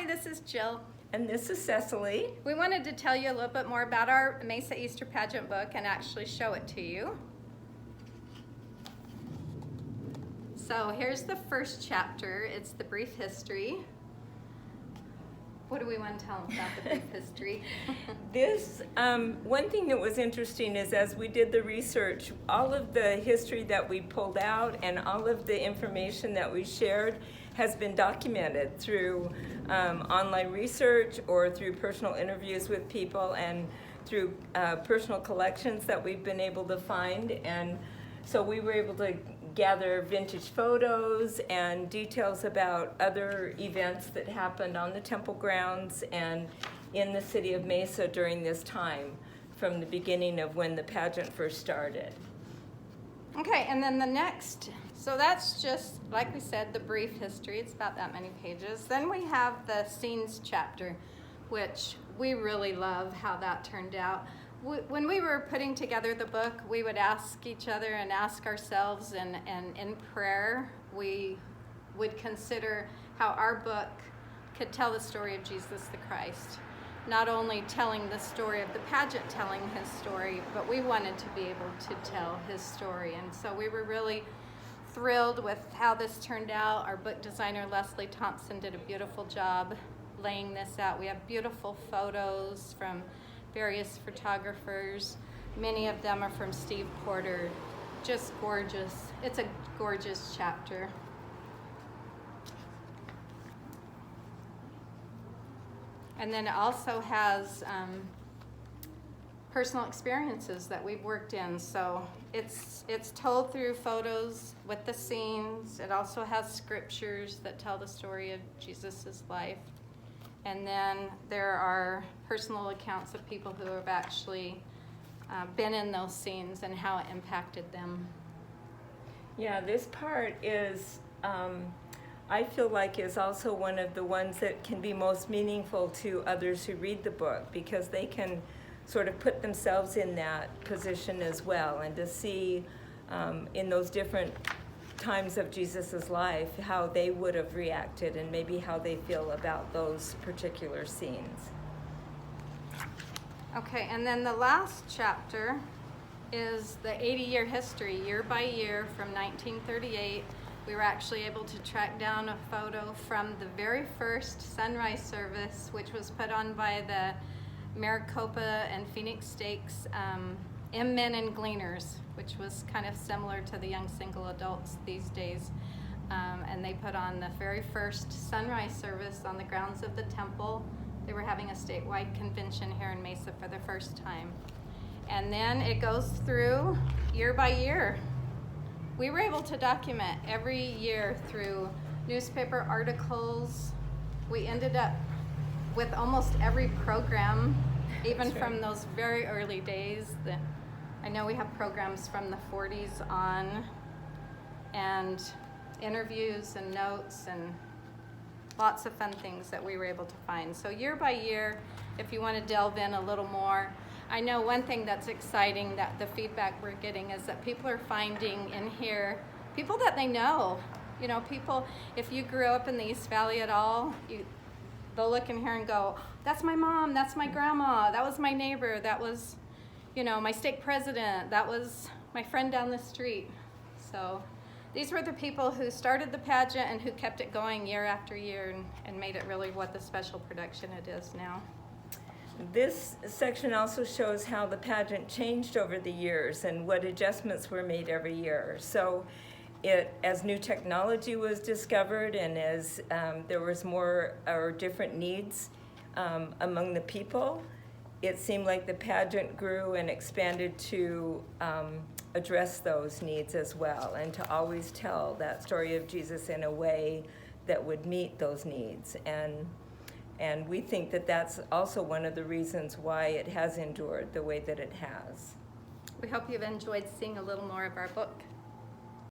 this is Jill. And this is Cecily. We wanted to tell you a little bit more about our Mesa Easter Pageant book and actually show it to you. So here's the first chapter. It's the brief history. What do we want to tell them about the brief history? This, one thing that was interesting is as we did the research, all of the history that we pulled out and all of the information that we shared has been documented through online research or through personal interviews with people and through personal collections that we've been able to find. And so we were able to gather vintage photos and details about other events that happened on the temple grounds and in the city of Mesa during this time, from the beginning of when the pageant first started. Okay, and then the next, so that's just, like we said, the brief history. It's about that many pages. Then we have the scenes chapter, which we really love how that turned out. When we were putting together the book, we would ask each other and ask ourselves, and in prayer, we would consider how our book could tell the story of Jesus the Christ. Not only telling the story of the pageant, telling his story, but we wanted to be able to tell his story. And so we were really thrilled with how this turned out. Our book designer, Leslie Thompson, did a beautiful job laying this out. We have beautiful photos from various photographers. Many of them are from Steve Porter. Just gorgeous. It's a gorgeous chapter. And then it also has personal experiences that we've worked in. So it's told through photos with the scenes. It also has scriptures that tell the story of Jesus' life. And then there are personal accounts of people who have actually been in those scenes and how it impacted them. Yeah, this part is, I feel like, is also one of the ones that can be most meaningful to others who read the book, because they can sort of put themselves in that position as well, and to see in those different times of Jesus's life how they would have reacted and maybe how they feel about those particular scenes. Okay, and then the last chapter is the 80-year history, year by year from 1938. We were actually able to track down a photo from the very first sunrise service, which was put on by the Maricopa and Phoenix Stakes Men and Gleaners, which was kind of similar to the young single adults these days. And they put on the very first sunrise service on the grounds of the temple. They were having a statewide convention here in Mesa for the first time. And then it goes through year by year. We were able to document every year through newspaper articles. We ended up with almost every program, even from those very early days. I know we have programs from the 40s on, and interviews and notes and lots of fun things that we were able to find. So year by year, if you want to delve in a little more, I know one thing that's exciting, that the feedback we're getting is that people are finding in here people that they know. You know, people, if you grew up in the East Valley at all, they'll look in here and go, that's my mom, that's my grandma, that was my neighbor, that was, you know, my stake president, that was my friend down the street. So these were the people who started the pageant and who kept it going year after year and made it really what the special production it is now. This section also shows how the pageant changed over the years and what adjustments were made every year. So as new technology was discovered and as there was more or different needs among the people, it seemed like the pageant grew and expanded to address those needs as well, and to always tell that story of Jesus in a way that would meet those needs. And we think that that's also one of the reasons why it has endured the way that it has. We hope you've enjoyed seeing a little more of our book.